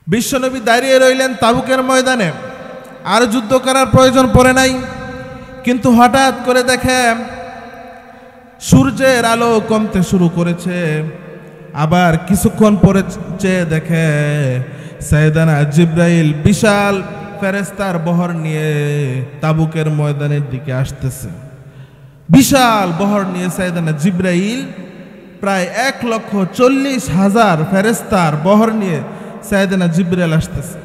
বিশ্বনবী দাঁড়িয়ে রইলেন তাবুকের ময়দানে, আর যুদ্ধ করার প্রয়োজন পড়ে নাই। কিন্তু হঠাৎ করে দেখে সূর্যের আলো কমতে শুরু করেছে। আবার কিছুক্ষণ পরে চেয়ে দেখে সাইয়েদানা জিব্রাইল বিশাল ফেরেশতার বহর নিয়ে তাবুকের ময়দানের দিকে আসতেছে। বিশাল বহর নিয়ে সাইয়েদানা জিব্রাইল প্রায় 1,40,000 ফেরেশতার বহর নিয়ে সাইয়েদানা জিব্রাইল আসতেছে।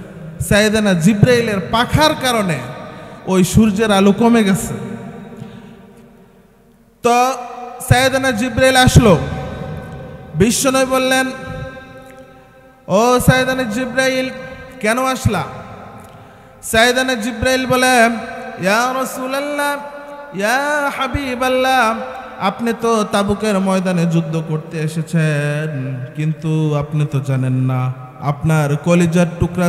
সাইয়েদানা জিব্রাইলের পাখার কারণে ওই সূর্যের আলো কমে গেছে। তো সাইয়েদানা জিব্রাইল আসলো। বিশ্বনবী বললেন, ও সাইয়েদানা জিব্রাইল, কেন আসলা? সাইয়েদানা জিব্রাইল বলে, ইয়া রাসূলুল্লাহ, ইয়া হাবিবাল্লাহ, আপনি তো তাবুকের ময়দানে যুদ্ধ করতে এসেছেন, কিন্তু আপনি তো জানেন না আপনার কলিজার টুকরা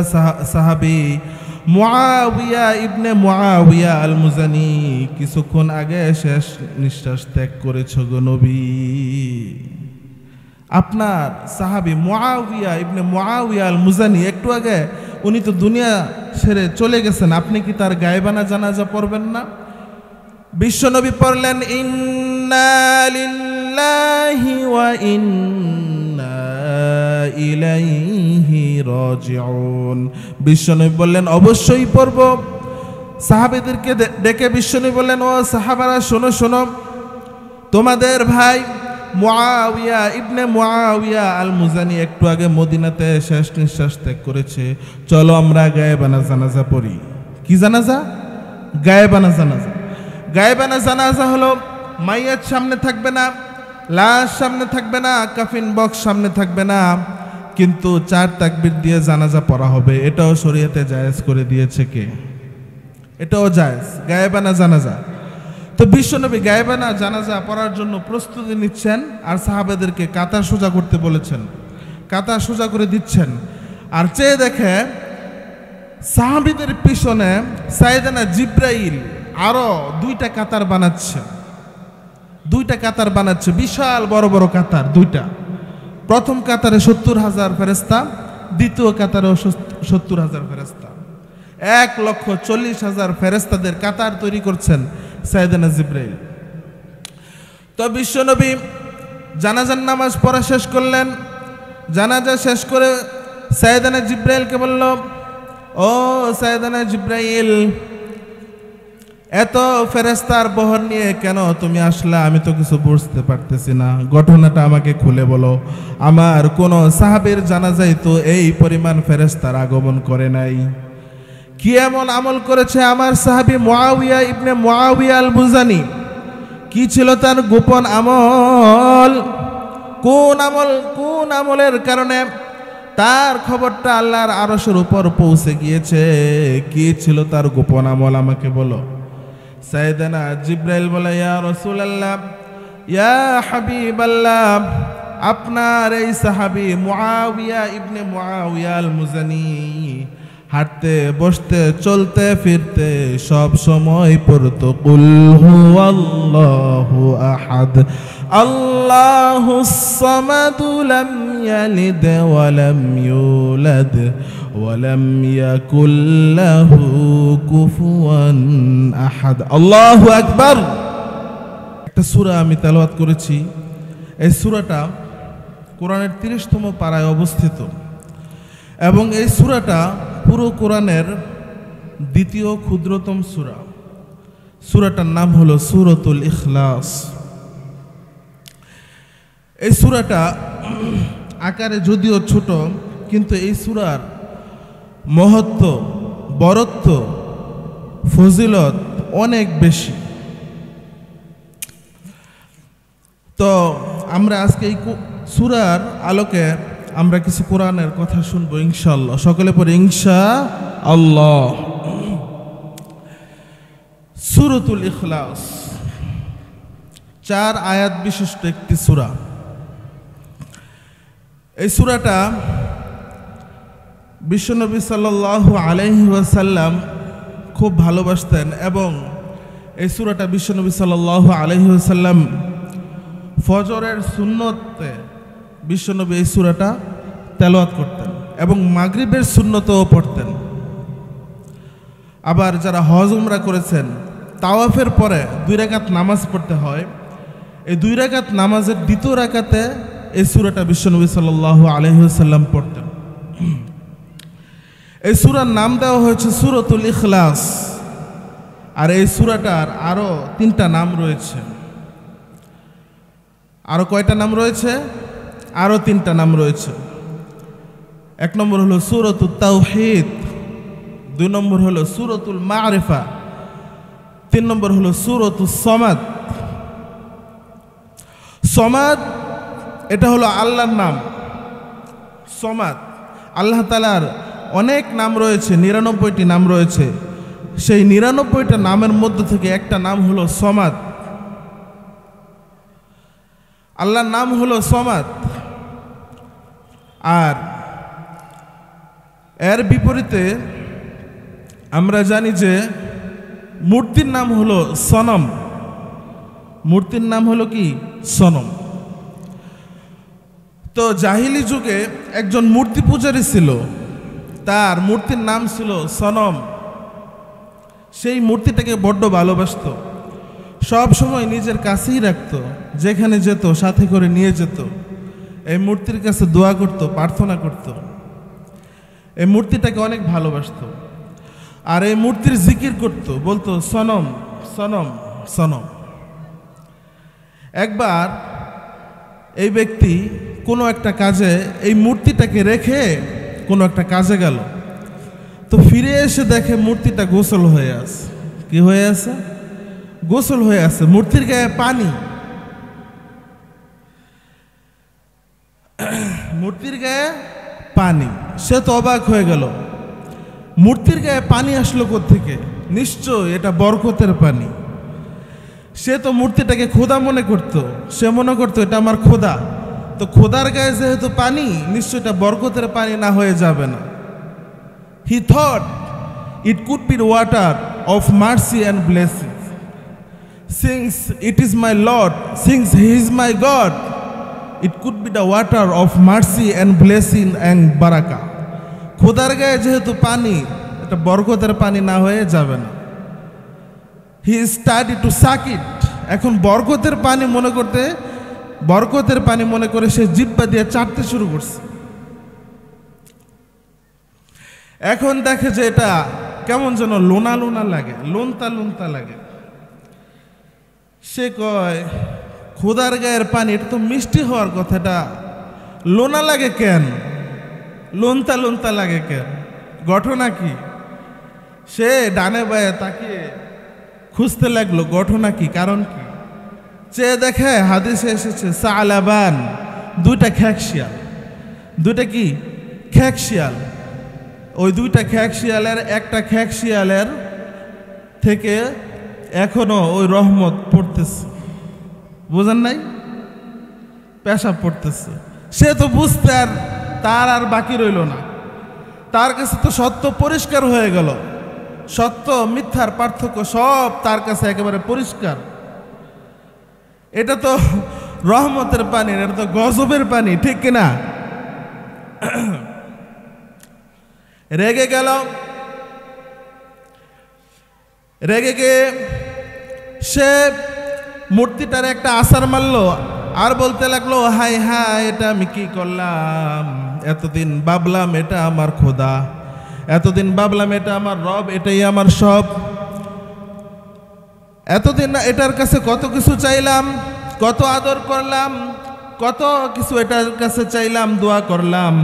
সাহাবী মুআবিয়া ইবনে মুআবিয়া আল মুজানি কিছুক্ষণ আগে শেষ নিঃশ্বাস ত্যাগ করেছে গো নবী। আপনার সাহাবী মুআবিয়া ইবনে মুআবিয়া আল মুজানি একটু আগে উনি তো দুনিয়া ছেড়ে চলে গেছেন, আপনি কি তার গায়েবানা জানাজা পড়বেন না? বিশ্বনবী পড়লেন, ইন্না লিল্লাহি ওয়া ইন্না ইলাইহি রাজিউন। বিশ্বনবী বললেন, অবশ্যই পড়ব। সাহাবীদেরকে ডেকে বিশ্বনবী বললেন, ও সাহাবারা, শোনো শোনো, তোমাদের ভাই মুআবিয়া ইবনে মুআবিয়া আল মুজানি একটু আগে মদিনাতে শেষ নিঃশ্বাস ত্যাগ করেছে, চলো আমরা গায়েবানা জানাজা পড়ি। কি জানাজা? গায়েবানা জানাজা। গায়েবানা জানাজা হলো মাইয়াত সামনে থাকবে না, লাশ সামনে থাকবে না, কাফিন বক্স সামনে থাকবে না, কিন্তু 4 তাকবীর দিয়ে জানাজা পড়া হবে। এটাও শরীয়তে জায়েজ করে দিয়েছে কে? এটাও জায়েজ, গায়েবানা জানাজা। তো বিশ্বনবী গায়েবানা জানাজা পড়ার জন্য প্রস্তুতি নিচ্ছেন, আর সাহাবাদেরকে কাতার সোজা করতে বলেছেন, কাতার সোজা করে দিচ্ছেন। আর চেয়ে দেখে সাহাবীদের পিছনে সাইয়েদানা জিব্রাইল আরো 2টা কাতার বানাচ্ছে, 2টা কাতার বানাচ্ছে, বিশাল বড় বড় কাতার 2টা। প্রথম কাতারে 70,000 ফেরেশতা, দ্বিতীয় কাতারেও 70,000 ফেরেশতা। 1,40,000 ফেরেশতাদের কাতার তৈরি করছেন সাইয়েদানা জিব্রাইল। তো বিশ্বনবী জানাজার নামাজ পড়া শেষ করলেন। জানাজা শেষ করে সাইয়েদানা জিব্রাইলকে বলল, ও সাইয়েদানা জিব্রাইল, এত ফেরেশতার বহর নিয়ে কেন তুমি আসলা? আমি তো কিছু বুঝতে পারতেছি না, ঘটনাটা আমাকে খুলে বলো। আমার কোন সাহাবীর জানাজায় তো এই পরিমাণ ফেরেশতার আগমন করে নাই। কি এমন আমল করেছে আমার সাহাবী মুআবিয়া ইবনে মুআবিয়া আল মুজানি? কি ছিল তার গোপন আমল? কোন আমলের কারণে তার খবরটা আল্লাহর আরশের উপর পৌঁছে গিয়েছে? কি ছিল তার গোপন আমল, আমাকে বলো। সাইয়েদানা জিব্রাইল বলে, ইয়া রাসূলুল্লাহ, ইয়া হাবিবাল্লাহ, আপনার এই সাহাবী মুআবিয়া ইবনে মুআবিয়া আল মুজানি হাঁটতে বসতে চলতে ফিরতে সব সময় পড়তো কুল হুয়াল্লাহু আহাদ আল্লাহুস সামাদ লাম ইয়ালিদ ওয়া লাম ইউলাদ ওয়া লাম ইয়াকুল লাহু কুফুয়ান আহাদ। আল্লাহু আকবার। একটা সূরা আমি তেলাওয়াত করেছি। এই সূরাটা কোরআনের 30তম পারায় অবস্থিত, এবং এই সূরাটা পুরো কোরআনের 2য় ক্ষুদ্রতম সূরা। সূরাটার নাম হলো সূরাতুল ইখলাস। এই সূরাটা আকারে যদিও ছোট, কিন্তু এই সূরার মহত্ব, বরত্ব, ফজিলত অনেক বেশি। তো আমরা আজকে এই সূরার আলোকে আমরা কিছু কোরআনের কথা শুনবো ইনশাআল্লাহ। সকলে পড়ে ইনশাআল্লাহ। সূরাতুল ইখলাস 4 আয়াত বিশিষ্ট একটি সূরা। এই সূরাটা বিশ্বনবী সাল্লাল্লাহু আলাইহি ওয়াসাল্লাম খুব ভালোবাসতেন, এবং এই সূরাটা বিশ্বনবী সাল্লাল্লাহু আলাইহি ওয়াসাল্লাম ফজরের সুন্নতে বিশ্বনবী এই সূরাটা তেলাওয়াত করতেন। এবং মাগরিবের সুন্নতও পড়তেন। আবার যারা হজ উমরা করেছেন, তাওয়াফের পরে 2 রাকাত নামাজ পড়তে হয়। এই 2 রাকাত নামাজের দ্বিতীয় রাকাতে এই সূরাটা বিশ্বনবী সাল্লাল্লাহু আলাইহি ওয়াসাল্লাম পড়তেন। এই সূরার নাম দেওয়া হয়েছে সূরাতুল ইখলাস। আর এই সূরাটার আরও 3টা নাম রয়েছে। আরও কয়টা নাম রয়েছে? আরও 3টা নাম রয়েছে। 1 নম্বর হলো সূরাতুত তাওহীদ, 2 নম্বর হলো সূরাতুল মারিফা, 3 নম্বর হলো সূরাতুস সমাদ। সমাদ এটা হলো আল্লাহর নাম। সমাদ, আল্লাহ তাআলার অনেক নাম রয়েছে, 99টি নাম রয়েছে। সেই 99টা নামের মধ্যে থেকে একটা নাম হলো সমাদ। আল্লাহর নাম হলো সমাদ। আর এর বিপরীতে আমরা জানি যে মূর্তির নাম হলো সনম। মূর্তির নাম হলো কি? সনম। তো জাহিলি যুগে একজন মূর্তি পূজারী ছিল, তার মূর্তির নাম ছিল সনম। সেই মূর্তিটাকে বড্ড ভালোবাসত, সব সময় নিজের কাছেই রাখত, যেখানে যেত সাথে করে নিয়ে যেত। এই মূর্তির কাছে দোয়া করত, প্রার্থনা করত। এই মূর্তিটাকে অনেক ভালোবাসত। আর এই মূর্তির জিকির করত, বলতো সনম সনম সনম। একবার এই ব্যক্তি কোনো একটা কাজে এই মূর্তিটাকে রেখে কোনো একটা কাজে গেল। তো ফিরে এসে দেখে মূর্তিটা গোসল হয়ে আছে। কি হয়ে আছে? গোসল হয়ে আছে। মূর্তির গায়ে পানি। মূর্তির গায়ে পানি। সে তো অবাক হয়ে গেল, মূর্তির গায়ে পানি আসলো কোত্থেকে? নিশ্চয় এটা বরকতের পানি। সে তো মূর্তিটাকে খোদা মনে করত। সে মনে করতো এটা আমার খোদা। তো খোদার গায়ে যেহেতু পানি, নিশ্চয় এটা বরকতের পানি না হয়ে যাবে না। He thought it could be the water of mercy and blessings. Since it is my Lord, since He is my God, it could be the water of mercy and blessing and barakah. খোদার গায়ে যেহেতু পানি, এটা বরকতের পানি না হয়ে যাবে না। He started to suck it. এখন বরকতের পানি মনে করে সে জিহ্বা দিয়ে চাটতে শুরু করছে। এখন দেখে যে এটা কেমন যেন লোনা লোনা লাগে, লোনতা লোনতা লাগে। সে কয়, খোদার গায়ের পানি, এটা তো মিষ্টি হওয়ার কথা, এটা লোনা লাগে কেন? লোনতা লোনতা লাগে কেন? ঘটনা কি? সে ডানে বায়ে তাকিয়ে খুঁজতে লাগলো ঘটনা কি, কারণ কি। চেয়ে দেখে হাদিসে এসেছে সালাবান, 2টা খ্যাকশিয়াল। 2টা কি? খ্যাকশিয়াল। ওই 2টা খ্যাকশিয়ালের একটা খ্যাকশিয়ালের থেকে এখনো ওই রহমত পড়তেছে। বুঝেন নাই? পেশাব পড়তেছে। সে তো বুঝতে তার আর বাকি রইল না। তার কাছে তো সত্য পরিষ্কার হয়ে গেল। সত্য মিথ্যার পার্থক্য সব তার কাছে একেবারে পরিষ্কার। এটা তো রহমতের পানি, এটা তো গজবের পানি, ঠিক কিনা? রেগে গেল। রেগে গিয়ে সে মূর্তিটার একটা আছাড় মারলো আর বলতে লাগলো, হাই হাই, এটা আমি কি করলাম? এতদিন ভাবলাম এটা আমার খোদা, এতদিন ভাবলাম এটা আমার রব, এটাই আমার সব। এতদিন এটার কাছে কত কিছু চাইলাম, কত আদর করলাম, কত কিছু এটার কাছে চাইলাম, দোয়া করলাম।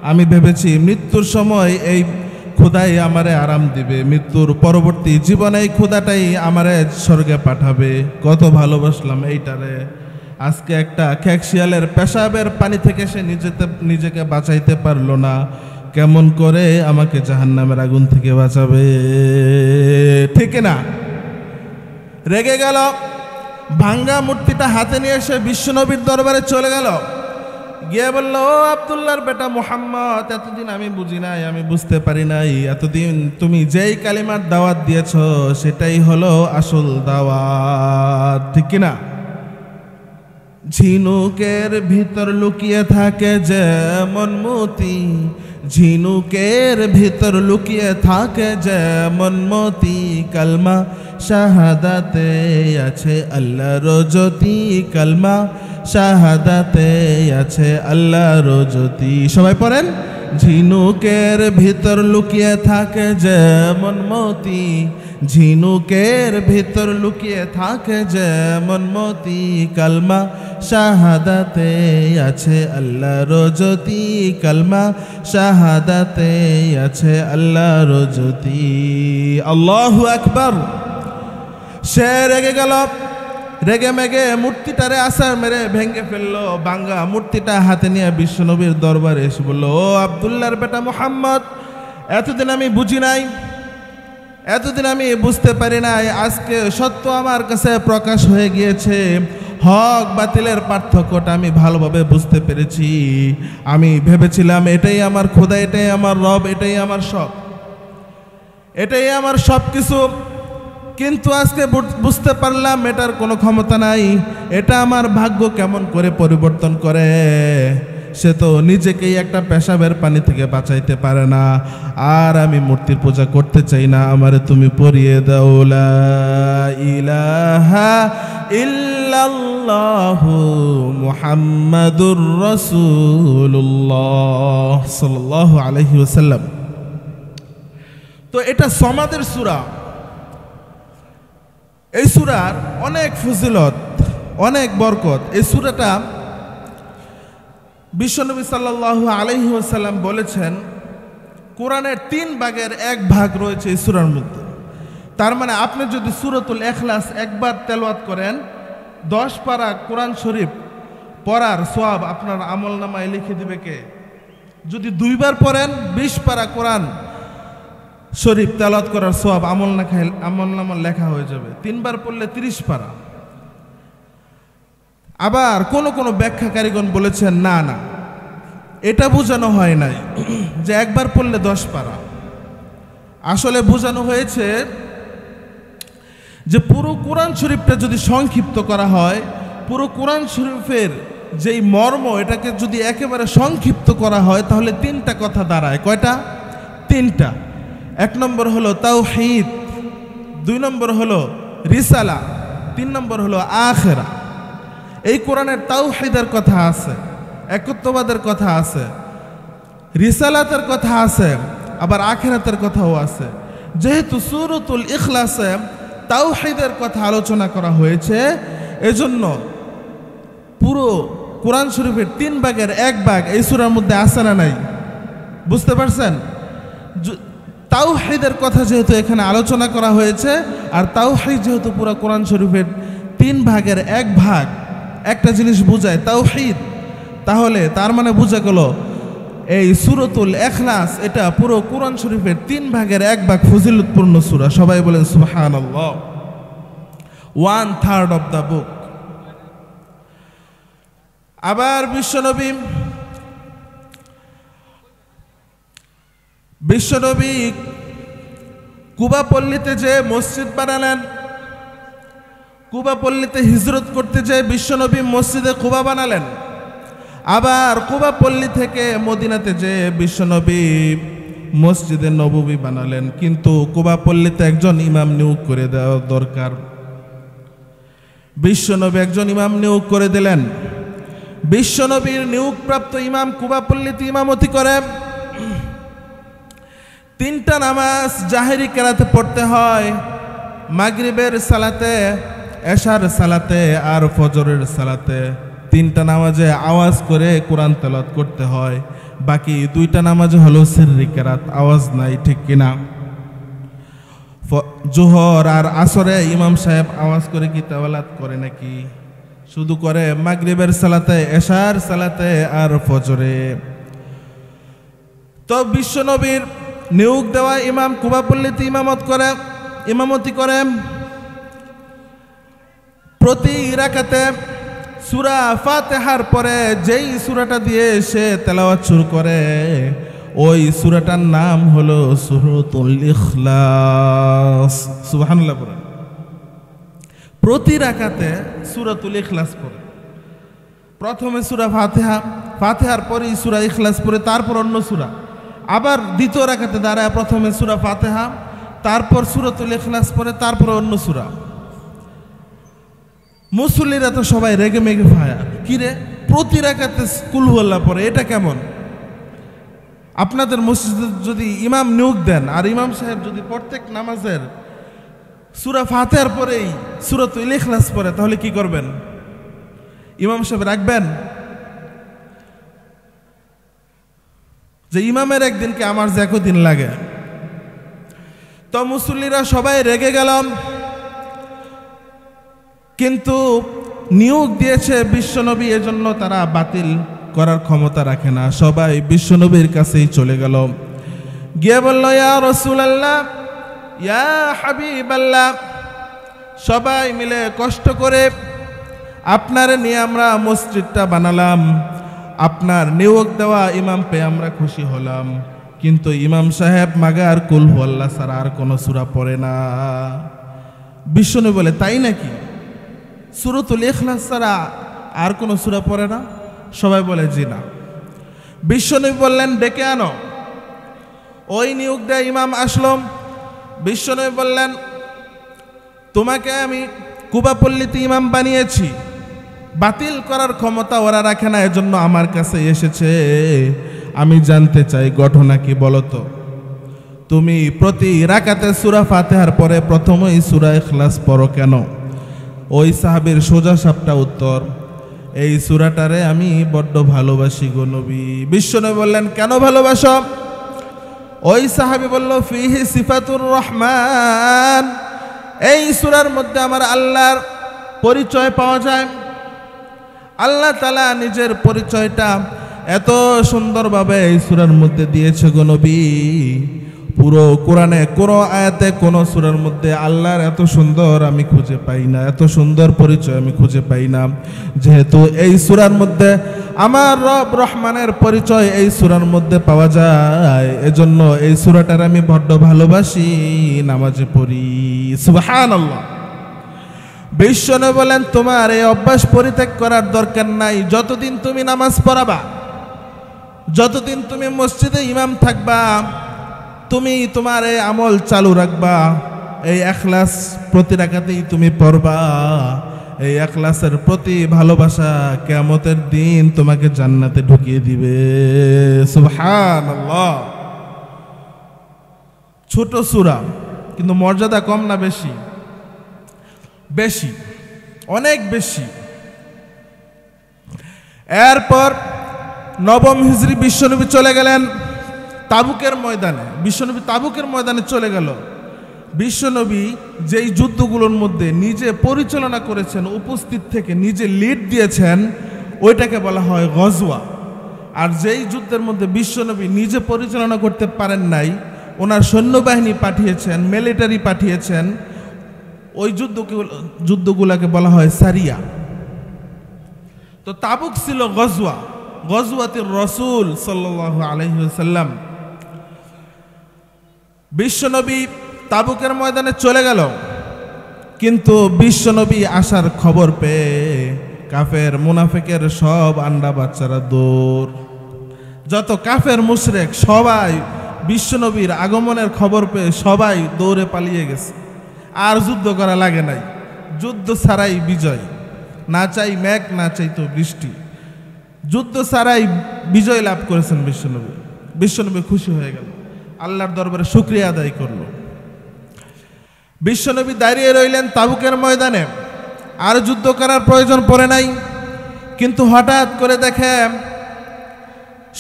আমি ভেবেছি মৃত্যুর সময় এই খোদাই আমারে আরাম দিবে, মৃত্যুর পরবর্তী জীবনে এই খোদাটাই আমারে স্বর্গে পাঠাবে। কত ভালোবাসলাম এইটারে। আজকে একটা খ্যাকশিয়ালের পেশাবের পানি থেকে সে নিজেকে বাঁচাইতে পারলো না, কেমন করে আমাকে জাহান্নামের আগুন থেকে বাঁচাবে? ঠিক না? রেগে গেল। ভাঙ্গা মূর্তিটা হাতে নিয়ে এসে বিশ্বনবীর দরবারে চলে গেল। গিয়ে বলল, ও আব্দুল্লাহর বেটা মুহাম্মদ, এতদিন আমি বুঝি নাই, আমি বুঝতে পারি নাই। এতদিন তুমি যেই কালিমার দাওয়াত দিয়েছ সেটাই হলো আসল দাওয়াত, ঠিক কিনা? ঝিনুকের ভিতর লুকিয়ে থাকে যেমন মতি, ঝিনুকের ভিতর লুকিয়ে থাকে যেমন মতি, কালমা শাহাদাতে আছে আল্লাহর জ্যোতি, কালমা শাহাদাতে আছে আল্লাহর জ্যোতি। সবাই পড়েন, ঝিনুকের ভিতর লুকিয়ে থাকে যেমন মতি, ঝিনুকের ভিতর লুকিয়ে থাকে যেমন মতি, কালমা শাহাদাতে আছে আল্লাহর জ্যোতি, কালমা শাহাদাতে আছে আল্লাহর জ্যোতি। আল্লাহু আকবার। সে রেগে গেল, রেগে মেগে মূর্তিটারে আছাড় মেরে ভেঙে ফেললো। ভাঙ্গা মূর্তিটা হাতে নিয়ে বিশ্বনবীর দরবারে এসে বলল, ও আব্দুল্লাহর বেটা মুহাম্মদ, এতদিন আমি বুঝি নাই, এতদিন আমি বুঝতে পারি নাই, আজকে সত্য আমার কাছে প্রকাশ হয়ে গিয়েছে। হক বাতিলের পার্থক্যটা আমি ভালোভাবে বুঝতে পেরেছি। আমি ভেবেছিলাম এটাই আমার খোদা, এটাই আমার রব, এটাই আমার সব, এটাই আমার সব কিছু, কিন্তু আজকে বুঝতে পারলাম এটার কোনো ক্ষমতা নাই। এটা আমার ভাগ্য কেমন করে পরিবর্তন করে। সে তো নিজেকেই একটা পেশাবের পানি থেকে বাঁচাইতে পারে না। আর আমি মূর্তির পূজা করতে চাই না, আমারে তুমি পড়িয়ে দাও লা ইলাহা ইল্লাল্লাহু মুহাম্মাদুর রাসূলুল্লাহ সাল্লাল্লাহু আলাইহি ওয়াসাল্লাম। তো এটা সমাদের সূরা। এই সূরার অনেক ফজিলত, অনেক বরকত। এই সূরাটা বিশ্বনবী সাল্লাল্লাহু আলাইহি ওয়াসাল্লাম বলেছেন, কোরআনের 3 ভাগের 1 ভাগ রয়েছে এই সূরার মধ্যে। তার মানে আপনি যদি সূরাতুল ইখলাস একবার তেলাওয়াত করেন, 10 পারা কোরআন শরীফ পড়ার সওয়াব আপনার আমলনামায় লিখে দিবে কে? যদি 2 বার পড়েন 20 পারা কোরআন শরীফ তেলাওয়াত করার সওয়াব আমলনামা লেখা হয়ে যাবে। 3 বার পড়লে 30 পারা। আবার কোন কোন ব্যাখ্যাকারীগণ বলেছেন না না, এটা বোঝানো হয় নাই যে একবার পড়লে 10 পারা। আসলে বোঝানো হয়েছে যে পুরো কোরআন শরীফটা যদি সংক্ষিপ্ত করা হয়, পুরো কোরআন শরীফের যেই মর্ম এটাকে যদি একেবারে সংক্ষিপ্ত করা হয়, তাহলে 3টা কথা দাঁড়ায়। কয়টা? 3টা। 1 নম্বর হলো তাওহীদ, 2 নম্বর হলো রিসালা, 3 নম্বর হলো আখিরা। এই কোরআনের তাওহীদের কথা আছে, একত্ববাদের কথা আছে, রিসালাতের কথা আছে, আবার আখিরাতের কথাও আছে। যেহেতু সূরাতুল ইখলাসে তাওহীদের কথা আলোচনা করা হয়েছে, এজন্য পুরো কোরআন শরীফের 3 ভাগের 1 ভাগ এই সূরার মধ্যে আছে না নাই? বুঝতে পারছেন? তাওহীদের কথা যেহেতু এখানে আলোচনা করা হয়েছে, আর তাওহীদ যেহেতু পুরো কোরআন শরীফের 3 ভাগের 1 ভাগ, একটা জিনিস বোঝায় তাওহীদ, তাহলে তার মানে বোঝা গেল এই সূরাতুল ইখলাস এটা পুরো কোরআন শরীফের 3 ভাগের 1 ভাগ ফজিলতপূর্ণ সূরা। সবাই বলেন সুবহানাল্লাহ। 1/3 অফ দ্য বুক। আবার বিশ্বনবী কুবা পল্লীতে যে মসজিদ বানালেন, কুবা পল্লীতে হিজরত করতে যে বিশ্বনবী মসজিদে কুবা বানালেন। আবার কুবা পল্লী থেকে মদিনাতে যে বিশ্বনবী মসজিদে নববী বানালেন। কিন্তু কুবা পল্লীতে একজন ইমাম নিয়োগ করে দেওয়া দরকার। বিশ্বনবী একজন ইমাম নিয়োগ করে দিলেন। বিশ্বনবীর নিয়োগপ্রাপ্ত ইমাম কুবা পল্লীতে ইমামতি করে। 3টা নামাজ জাহেরি কেরাতে পড়তে হয়, মাগরিবের সালাতে, এশার সালাতে আর ফজরের সালাতে। 3টা নামাজে আওয়াজ করে কোরআন তেলাওয়াত করতে হয়। বাকি 2টা নামাজে হলো সিররি কেরাত, আওয়াজ নাই, ঠিক কিনা? জোহর আর আসরে ইমাম সাহেব আওয়াজ করে কি তেলাওয়াত করে নাকি? শুধু করে মাগরিবের সালাতে, এশার সালাতে আর ফজরে। তো বিশ্বনবীর নিয়োগ দেওয়া ইমাম কুবা পল্লীতে ইমামতি করে। প্রতি রাকাতে সূরা ফাতিহার পরে যেই সূরাটা দিয়ে সে তেলাওয়াত শুরু করে, ওই সূরাটার নাম হলো সূরাতুল ইখলাস। সুবহানাল্লাহ বলেন। প্রতি রাকাতে সূরাতুল ইখলাস পড়ে। প্রথমে সূরা ফাতিহা, ফাতিহার পরে সূরা ইখলাস পড়ে, তারপর অন্য সূরা। আবার দ্বিতীয় রাকাতে দাঁড়ায় প্রথমে সূরা ফাতিহা, তারপর সূরাতুল ইখলাস পড়ে, তারপর অন্য সূরা। মুসল্লিরা তো সবাই রেগে মেগে ফায়া, কিরে প্রতি রাকাতে কুল হুয়াল্লাহ পড়ে, এটা কেমন? আপনাদের মসজিদে যদি ইমাম নিয়োগ দেন আর ইমাম সাহেব যদি প্রত্যেক নামাজের সূরা ফাতিহার পরেই সূরাতুল ইখলাস পড়ে, তাহলে কি করবেন? ইমাম সাহেব রাখবেন? যে ইমামের একদিনকে আমার যে একদিন লাগে। তো মুসল্লিরা সবাই রেগে গেলাম, কিন্তু নিয়োগ দিয়েছে বিশ্বনবী, এজন্য তারা বাতিল করার ক্ষমতা রাখে না। সবাই বিশ্বনবীর কাছেই চলে গেল, গিয়ে বলল, ইয়া রাসূলুল্লাহ, ইয়া হাবিবাল্লাহ, সবাই মিলে কষ্ট করে আপনার নিয়ে আমরা মসজিদটা বানালাম, আপনার নিয়োগ দেওয়া ইমাম পেয়ে আমরা খুশি হলাম, কিন্তু ইমাম সাহেব মাগার কুল হুয়াল্লাহ ছাড়া আর কোনো সূরা পড়ে না। বিশ্বনবী বলে, তাই নাকি? সূরাতুল ইখলাস ছাড়া আর কোনো সূরা পড়ে না? সবাই বলে, জি না। বিশ্বনবী বললেন, ডেকে আনো। ওই নিয়োগ দেয়া ইমাম আসলো। বিশ্বনবী বললেন, তোমাকে আমি কুবাপল্লীতে ইমাম বানিয়েছি, বাতিল করার ক্ষমতা ওরা রাখে না, এজন্য আমার কাছে এসেছে। আমি জানতে চাই ঘটনা কি বলো তো। তুমি প্রতি রাকাতে সূরা ফাতিহার পরে প্রথমেই সূরা ইখলাস পড়ো কেন? ওই সাহাবীর সোজা সাপটা উত্তর, এই সূরাটারে আমি বড্ড ভালোবাসি গো নবী। বিশ্বনবী বললেন, কেন ভালোবাসো? ওই সাহাবী বলল, ফিহি সিফাতুর রহমান, এই সূরার মধ্যে আমার আল্লাহর পরিচয় পাওয়া যায়। আল্লাহ তাআলা নিজের পরিচয়টা এত সুন্দরভাবে এই সূরার মধ্যে দিয়েছে গো নবী। পুরো কোরআনে কোনো আয়াতে কোনো সূরার মধ্যে আল্লাহর এত সুন্দর আমি খুঁজে পাই না, এত সুন্দর পরিচয় আমি খুঁজে পাই না। যেহেতু এই সূরার মধ্যে আমার রব রহমানের পরিচয় এই সূরার মধ্যে পাওয়া যায়, এজন্য এই সূরাটার আমি বড্ড ভালোবাসি, নামাজে পড়ি। সুবহানাল্লাহ। বিশ্বনবী বলেন, তোমার এই অভ্যাস পরিত্যাগ করার দরকার নাই। যতদিন তুমি নামাজ পড়াবা, যতদিন তুমি মসজিদে ইমাম থাকবা, তুমি তোমার এই আমল চালু রাখবা। এই ইখলাস প্রতি রাকাতেই তুমি পড়বা। এই ইখলাসের প্রতি ভালোবাসা কিয়ামতের দিন তোমাকে জান্নাতে ঢুকিয়ে দিবে। সুবহানাল্লাহ। ছোট সূরা, কিন্তু মর্যাদা কম না বেশি? বেশি, অনেক বেশি। এরপর নবম হিজরি বিশ্বনবী চলে গেলেন তাবুকের ময়দানে। বিশ্বনবী তাবুকের ময়দানে চলে গেল। বিশ্বনবী যেই যুদ্ধগুলোর মধ্যে নিজে পরিচালনা করেছেন, উপস্থিত থেকে নিজে লিড দিয়েছেন, ওইটাকে বলা হয় গজওয়া। আর যেই যুদ্ধের মধ্যে বিশ্বনবী নিজে পরিচালনা করতে পারেন নাই, ওনার সৈন্যবাহিনী পাঠিয়েছেন, মিলিটারি পাঠিয়েছেন, ওই যুদ্ধগুলোকে বলা হয় সারিয়া। তো তাবুক ছিল গজওয়া, গজওয়াতুর রাসূল সাল্লাল্লাহু আলাইহি ওয়াসাল্লাম। বিশ্বনবী তাবুকের ময়দানে চলে গেল, কিন্তু বিশ্বনবী আসার খবর পেয়ে কাফের মুনাফিকের সব আন্ডা বাচ্চারা দৌড়। যত কাফের মুশরিক সবাই বিশ্বনবীর আগমনের খবর পেয়ে সবাই দৌড়ে পালিয়ে গেছে। আর যুদ্ধ করা লাগে নাই, যুদ্ধ ছাড়াই বিজয়। না চাই মেঘ, না চাই তো বৃষ্টি, যুদ্ধ ছাড়াই বিজয় লাভ করেছেন বিশ্বনবী। বিশ্বনবী খুশি হয়ে গেল, আল্লাহর দরবারে শুকরিয়া আদায় করল। বিশ্বনবী দাঁড়িয়ে রইলেন তাবুকের ময়দানে, আর যুদ্ধ করার প্রয়োজন পড়ে নাই। কিন্তু হঠাৎ করে দেখে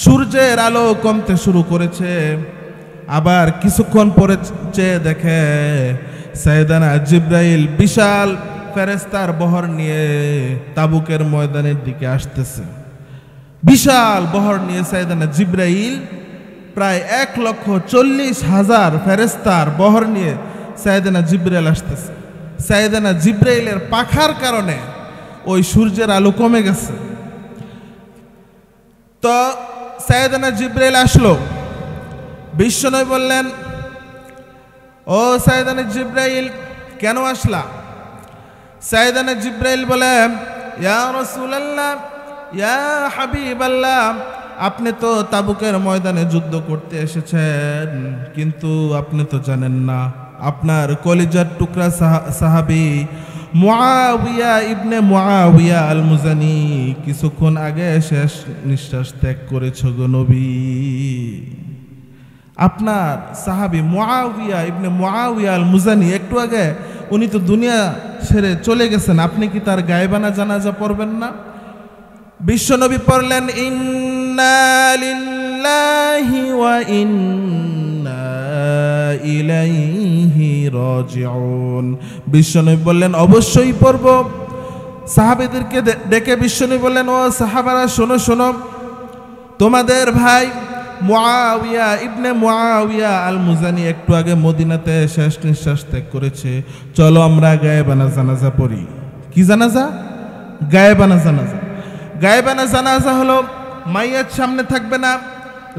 সূর্যের আলো কমতে শুরু করেছে। আবার কিছুক্ষণ পরে চেয়ে দেখে সাইয়েদানা জিবরাইল বিশাল ফেরেশতার বহর নিয়ে তাবুকের ময়দানের দিকে আসতেছে। বিশাল বহর নিয়ে সাইয়েদানা জিবরাইল প্রায় 1,40,000 ফেরেশতার বহর নিয়ে সাইয়েদানা জিবরাইল আসতেছে। সাইয়েদানা জিবরাইলের পাখার কারণে ওই সূর্যের আলো কমে গেছে। তো সাইয়েদানা জিবরাইল আসলো। বিশ্বনবী বললেন, ও সাইয়েদানা জিবরাইল, কেন আসলা? সাইয়েদানা জিবরাইল বলে, ইয়া রাসূলুল্লাহ, ইয়া হাবিবাল্লাহ, আপনি তো তাবুকের ময়দানে যুদ্ধ করতে এসেছেন, কিন্তু আপনি তো জানেন না আপনার কলিজার টুকরা সাহাবী মুআবিয়া ইবনে মুআবিয়া আল মুজানি কিছুক্ষণ আগে শেষ নিঃশ্বাস ত্যাগ করেছে গো নবী। আপনার সাহাবী মুআবিয়া ইবনে মুআবিয়া আল মুজানি একটু আগে উনি তো দুনিয়া ছেড়ে চলে গেছেন, আপনি কি তার গায়েবানা জানাজা পড়বেন না? বিশ্বনবী পড়লেন ইন্না লিল্লাহি ওয়া ইন্না ইলাইহি রাজিউন। বিশ্বনবী বললেন অবশ্যই পড়ব। সাহাবীদেরকে ডেকে বিশ্বনবী বললেন ও সাহাবারা শোনো শোনো, তোমাদের ভাই মুআবিয়া ইবনে মুআবিয়া আল মুজানি একটু আগে মদিনাতে শেষ নিঃশ্বাস ত্যাগ করেছে, চলো আমরা গায়েবানা জানাজা পড়ি। কি জানাজা? গায়েবানা জানাজা। গায়েবানা জানাজা হলো মাইয়াত সামনে থাকবে না,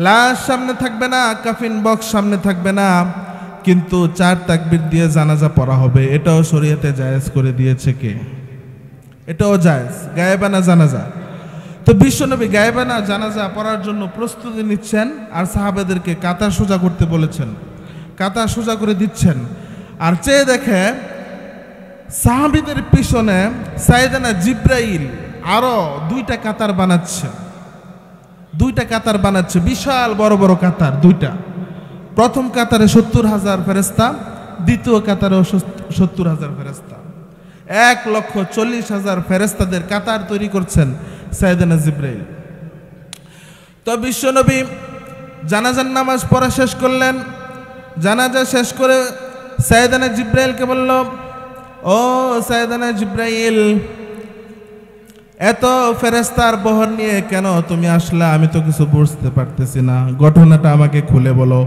লাশ সামনে থাকবে না, কাফিন বক্স সামনে থাকবে না, কিন্তু 4 তাকবীর দিয়ে জানাজা পড়া হবে। এটাও শরীয়তে জায়েজ করে দিয়েছে কে? এটাও জায়েজ, গায়েবানা জানাজা। তো বিশ্বনবী গায়েবানা জানাজা পড়ার জন্য প্রস্তুতি নিচ্ছেন, আর সাহাবাদেরকে কাতার সোজা করতে বলেছেন, কাতার সোজা করে দিচ্ছেন। আর চেয়ে দেখে সাহাবীদের পিছনে সাইয়েদনা জিব্রাইল আরো 2টা কাতার বানাচ্ছে, 2টা কাতার বানাচ্ছে, বিশাল বড় বড় কাতার 2টা। প্রথম কাতারে 70,000 ফেরেশতা, দ্বিতীয় কাতারেও 70,000 ফেরেশতা, 1,40,000 ফেরেশতাদের কাতার তৈরি করছেন সাইয়েদনা জিব্রাইল। তো বিশ্বনবী জানাজার নামাজ পড়া শেষ করলেন। জানাজা শেষ করে সাইয়েদনা জিব্রাইলকে বলল, ও সাইয়েদনা জিব্রাইল, এত ফেরেশতার বহর নিয়ে কেন তুমি আসলে? আমি তো কিছু বুঝতে পারতেছি না, ঘটনাটা আমাকে খুলে বলো।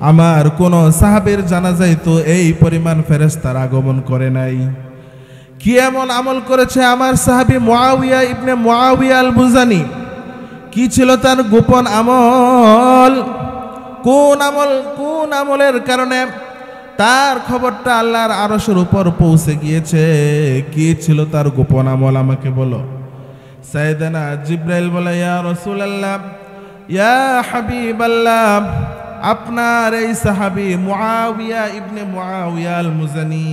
আমার কোন সাহাবীর জানাজায় তো এই পরিমাণ ফেরেশতার আগমন করে নাই। কি এমন আমল করেছে আমার সাহাবী মুআবিয়া ইবনে মুআবিয়া আল মুজানি? কি ছিল তার গোপন আমল? কোন আমলের কারণে তার খবরটা আল্লাহর আরশের উপর পৌঁছে গিয়েছে? কি ছিল তার গোপন আমল, আমাকে বলো। সাইয়েদনা জিব্রাইল বলে, ইয়া রাসূলুল্লাহ, ইয়া হাবিবাল্লাহ, আপনার এই সাহাবী মুআবিয়া ইবনে মুআবিয়া আল মুজানি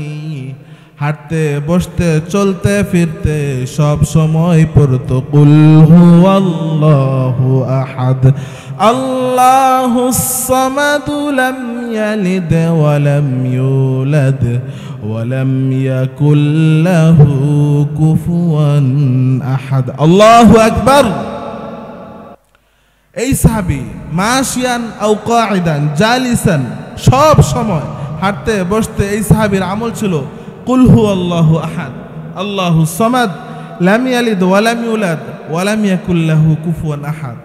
হাঁটতে বসতে চলতে ফিরতে সব সময় পড়তো কুল হুয়াল্লাহু আহাদ আল্লাহুস সামাদ লাম ইয়ালিদ ওয়া লাম ইউলাদ ওয়া লাম ইয়াকুল লাহু কুফুয়ান আহাদ। আল্লাহু আকবার। এই সাহাবী মাশিয়ান আও কাঈদান জালিসান সব সময় হাঁটতে বসতে এই সাহাবীর আমল ছিল কুল হুয়াল্লাহু আহাদ আল্লাহুস সামাদ লাম ইয়ালিদ ওয়া লাম ইউলাদ ওয়া লাম ইয়াকুল লাহু কুফুয়ান আহাদ।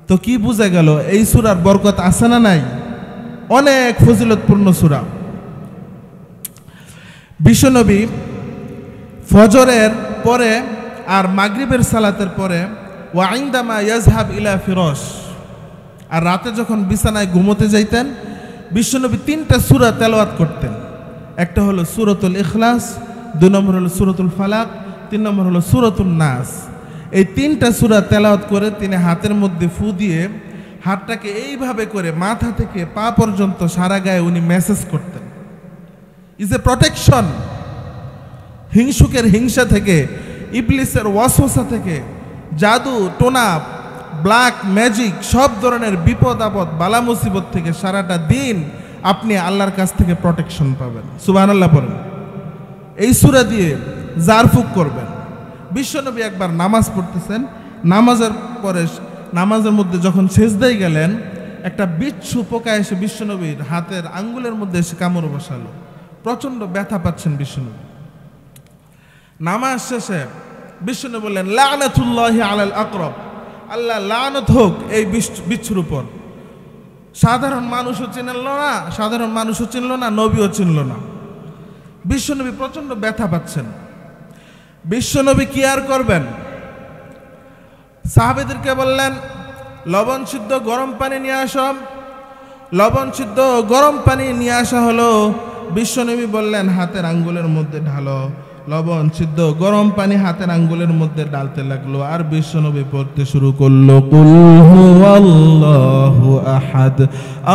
তো কি বোঝা গেল? এই সূরার বরকত আছে না নাই? অনেক ফজিলতপূর্ণ সূরা। বিশ্বনবী ফজরের পরে আর মাগরিবের সালাতের পরে ওয়া ইনদামা ইয়াজহাব ইলা ফিরাশ, আর রাতে যখন বিছানায় ঘুমোতে যাইতেন বিশ্বনবী 3টা সূরা তেলাওয়াত করতেন। একটা হলো সূরাতুল ইখলাস, 2 নম্বর হলো সূরাতুল ফালাক, 3 নম্বর হলো সূরাতুন নাস। এই 3টা সূরা তেলাওয়াত করে তিনি হাতের মধ্যে ফু দিয়ে হাতটাকে এইভাবে করে মাথা থেকে পা পর্যন্ত সারা গায়ে উনি মেসেজ করতেন। ইজ এ প্রোটেকশন হিংসুকের হিংসা থেকে, ইবলিসের ওয়াসওয়াসা থেকে, জাদু টোনা ব্ল্যাক ম্যাজিক সব ধরনের বিপদ আপদ বালা মুসিবত থেকে সারাটা দিন আপনি আল্লাহর কাছ থেকে প্রোটেকশন পাবেন। সুবহানাল্লাহ পড়েন। এই সূরা দিয়ে জারফুক করবেন। বিশ্বনবী একবার নামাজ পড়তেছেন, নামাজের পরে নামাজের মধ্যে যখন সেজদায় গেলেন একটা বিচ্ছু পোকা এসে বিশ্বনবীর হাতের আঙ্গুলের মধ্যে এসে কামড় বসালো। প্রচন্ড ব্যথা পাচ্ছেন বিশ্বনবী। নামাজ শেষে বিশ্বনবী বললেন লানাতুল্লাহি আলাল আকরাব, আল্লাহ লানত হোক এই বিচ্ছুর উপর। সাধারণ মানুষও চিনল না, নবীও চিনল না। বিশ্বনবী প্রচন্ড ব্যথা পাচ্ছেন। বিশ্বনবী কি আর করবেন? সাহাবীদেরকে বললেন লবণ সিদ্ধ গরম পানি নিয়ে আসো। লবণ সিদ্ধ গরম পানি নিয়ে আসা হলো। বিশ্বনবী বললেন হাতের আঙ্গুলের মধ্যে ঢালো। লবণ সিদ্ধ গরম পানি হাতের আঙ্গুলের মধ্যে ডালতে লাগলো আর বিশ্বনবী পড়তে শুরু করলো কুল হুয়াল্লাহু আহাদ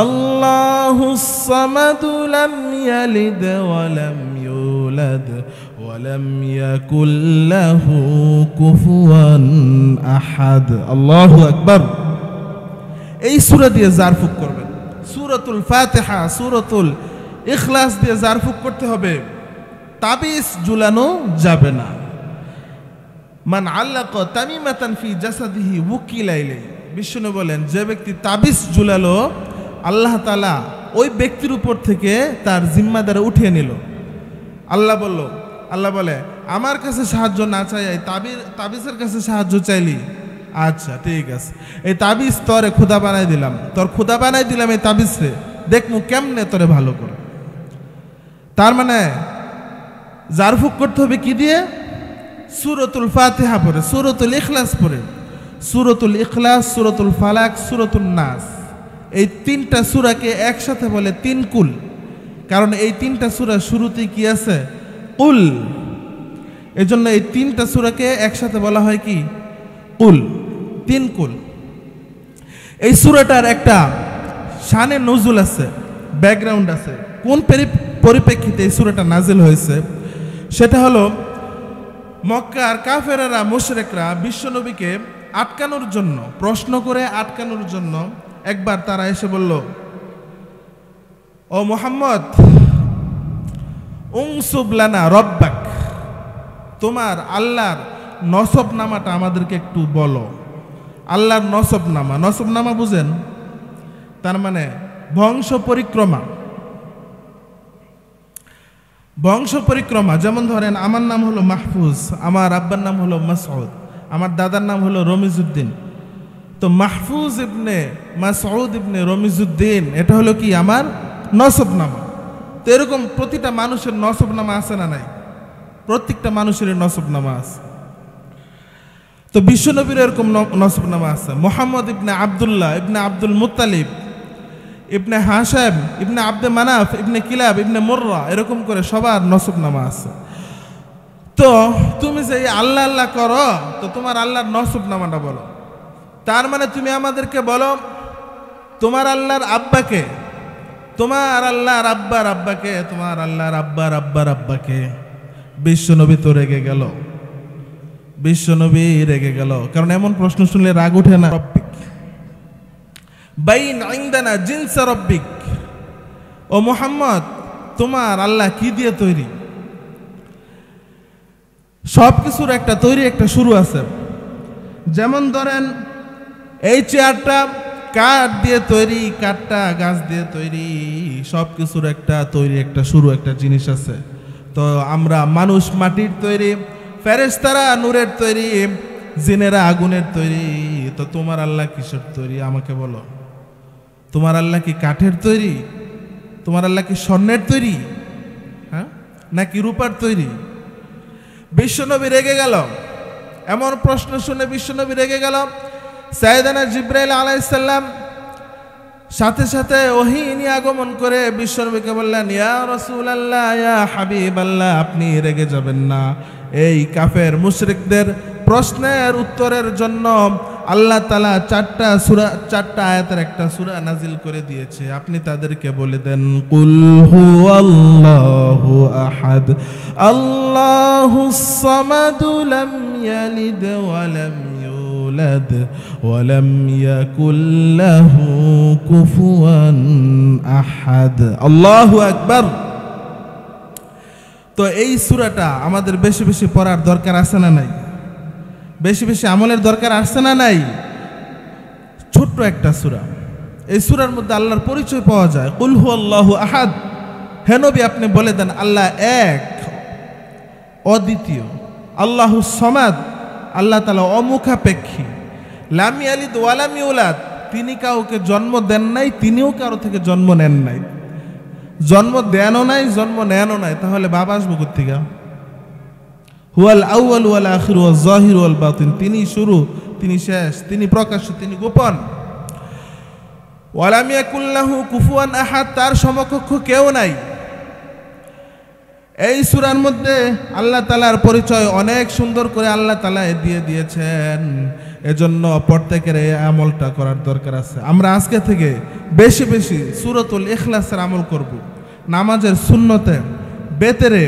আল্লাহুস সামাদ লাম ইয়ালিদ ওয়া লাম ইউলাদ ওয়া লাম ইয়াকুল লাহু কুফুয়ান আহাদ। আল্লাহু আকবার। এই সূরা দিয়ে জারফুক করবেন। সূরাতুল ফাতিহা, সূরাতুল ইখলাস দিয়ে জারফুক করতে হবে। তাবিজ ঝুলানো যাবে না। মান আল্লাকা তামিমাতান ফি জাসাদিহি ওয়াকিলা ইলাইহি, বিষ্ণু বলেন যে ব্যক্তি তাবিজ ঝুলালো আল্লাহ তাআলা ওই ব্যক্তির উপর থেকে তার জিম্মাদারি উঠিয়ে নিল। আল্লাহ বলে আমার কাছে সাহায্য না চাই তাবিজের কাছে সাহায্য চাইলি, আচ্ছা ঠিক আছে, এই তাবিজ তোরে খোদা বানাই দিলাম, তোর খোদা বানাই দিলাম এই তাবিজে, দেখমু কেমনে তোরে ভালো করে। তার মানে জারফুক করতে হবে কি দিয়ে? সূরাতুল ফাতিহা পড়ে, সূরাতুল ইখলাস পড়ে। সূরাতুল ইখলাস, সূরাতুল ফালাক, সূরাতুন নাস, এই তিনটা সূরাকে একসাথে বলে তিন কুল। কারণ এই তিনটা সূরা শুরুতে কি আছে? কুল। এজন্য এই তিনটা সূরাকে একসাথে বলা হয় কি? কুল, তিন কুল। এই সূরাটার একটা শানে নজুল আছে, ব্যাকগ্রাউন্ড আছে। কোন পরিপ্রেক্ষিতে এই সূরাটা নাজিল হয়েছে সেটা হলো মক্কার কাফেরেরা মুশরিকরা বিশ্বনবীকে আটকানোর জন্য, প্রশ্ন করে আটকানোর জন্য একবার তারা এসে বলল, ও মুহাম্মদ উনসুব লানা রব্বাক, তোমার আল্লাহর নসবনামাটা আমাদেরকে একটু বলো। আল্লাহর নসবনামা বুঝেন? তার মানে বংশ পরিক্রমা। যেমন ধরেন আমার নাম হলো মাহফুজ, আমার আব্বার নাম হলো মাসউদ, আমার দাদার নাম হলো রমিজউদ্দিন। তো মাহফুজ ইবনে মাসউদ ইবনে রমিজউদ্দিন এটা হলো কি? আমার নসবনামা। তো এরকম প্রতিটা মানুষের নসবনামা আছে না নাই? প্রত্যেকটা মানুষের নসবনামা আছে। তো বিশ্বনবীর এরকম নসবনামা আছে। মুহাম্মদ ইবনে আব্দুল্লাহ ইবনে আব্দুল মুত্তালিব ইবনে হাশাম ইবনে আব্দে মানাফ ইবনে কিলাব ইবনে মুররা, এরকম করে সবার নসবনামা আছে। তো তুমি যে আল্লাহ আল্লাহ করো, তো তোমার আল্লাহর নসবনামাটা বলো। তার মানে তুমি আমাদেরকে বলো তোমার আল্লাহর আব্বাকে, তোমার আল্লাহর আব্বার আব্বাকে, তোমার আল্লাহর আব্বার আব্বার আব্বাকে। বিশ্বনবী তো রেগে গেল, বিশ্বনবী রেগে গেল। কারণ এমন প্রশ্ন শুনলে রাগ উঠে না? রব্বিক বাইন ইনদানা জিনস রব্বিক, ও মুহাম্মদ তোমার আল্লাহ কি দিয়ে তৈরি? সব কিছুর একটা তৈরি, একটা শুরু আছে। যেমন ধরেন এই চেয়ারটা কাঠ দিয়ে তৈরি, কাঠটা গাছ দিয়ে তৈরি, সব কিছুর একটা তৈরি, একটা শুরু, একটা জিনিস আছে। তো আমরা মানুষ মাটির তৈরি, ফেরেশতারা নূরের তৈরি, জিনেরা আগুনের তৈরি। তো তোমার আল্লাহ কিসের তৈরি আমাকে বলো? তোমার আল্লাহ কি কাঠের তৈরি? তোমার আল্লাহ কি স্বর্ণের তৈরি, হ্যাঁ, নাকি রূপার তৈরি? বিশ্বনবী রেগে গেল। এমন প্রশ্ন শুনে বিশ্বনবী রেগে গেল। সাইয়েদানা জিবরাইল আলাইহিস সালাম সাথে সাথে ওহী নিয়ে আগমন করে বিশ্বনবীকে বললেন, ইয়া রাসূলুল্লাহ, ইয়া হাবিবাল্লাহ, আপনি রেগে যাবেন না। এই কাফের মুশরিকদের প্রশ্নের উত্তরের জন্য আল্লাহ তাআলা চারটা আয়াতের একটা সূরা নাজিল করে দিয়েছে। আপনি তাদেরকে বলে দেন, কুল হুয়াল্লাহু আহাদ আল্লাহুস সামাদ লাম ইয়ালিদ ওয়া লাম ইউলাদ ওয়া লাম ইয়াকুল লাহু কুফুয়ান আহাদ। আল্লাহু আকবার। তো এই সূরাটা আমাদের বেশি বেশি পড়ার দরকার আছে না নাই? বেশি বেশি আমলের দরকার আছে না নাই? ছোট্ট একটা সূরা, এই সূরার মধ্যে আল্লাহর পরিচয় পাওয়া যায়। কুল হুয়াল্লাহু আহাদ, হে নবী আপনি বলে দেন আল্লাহ এক, অদ্বিতীয়। আল্লাহুস সামাদ, আল্লাহ তাআলা অমুখাপেক্ষী। লাম ইয়ালিদ ওয়া লাম ইউলাদ, তিনি কাউকে জন্ম দেন নাই, তিনিও কারো থেকে জন্ম নেন নাই। জন্ম দেনও নাই, জন্ম নেনও নাই, তাহলে বাবা আসবো কোত্থেকে? হুয়াল আউয়াল ওয়াল আখির ওয়াল যাহির ওয়াল বাতিন, তিনি শুরু, তিনি শেষ, তিনি প্রকাশ্য, তিনি গোপন। ওয়া লাম ইয়াকুল লাহু কুফুয়ান আহাদ, তার সমকক্ষ কেউ নাই। এই সূরার মধ্যে আল্লাহ তাআলার পরিচয় অনেক সুন্দর করে আল্লাহ তাআলা দিয়ে দিয়েছেন। এজন্য প্রত্যেকের এই আমলটা করার দরকার আছে। আমরা আজকে থেকে বেশি বেশি সূরাতুল ইখলাসের আমল করব। নামাজের সুন্নতে বেতেরে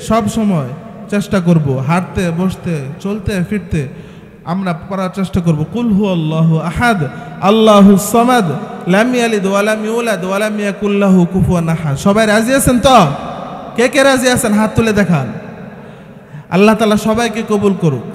সব সময় চেষ্টা করব, হাঁটতে বসতে চলতে ফিরতে আমরা পড়ার চেষ্টা করব। কুল হুয়াল্লাহু আহাদ আল্লাহুস সামাদ লাম ইয়ালিদ ওয়া লাম ইউলাদ ওয়া লাম ইয়াকুল লাহু কুফুয়ান আহাদ। সবাই রাজি আছেন তো? কে কে রাজি আছেন হাত তুলে দেখান। আল্লাহ তাআলা সবাইকে কবুল করুক।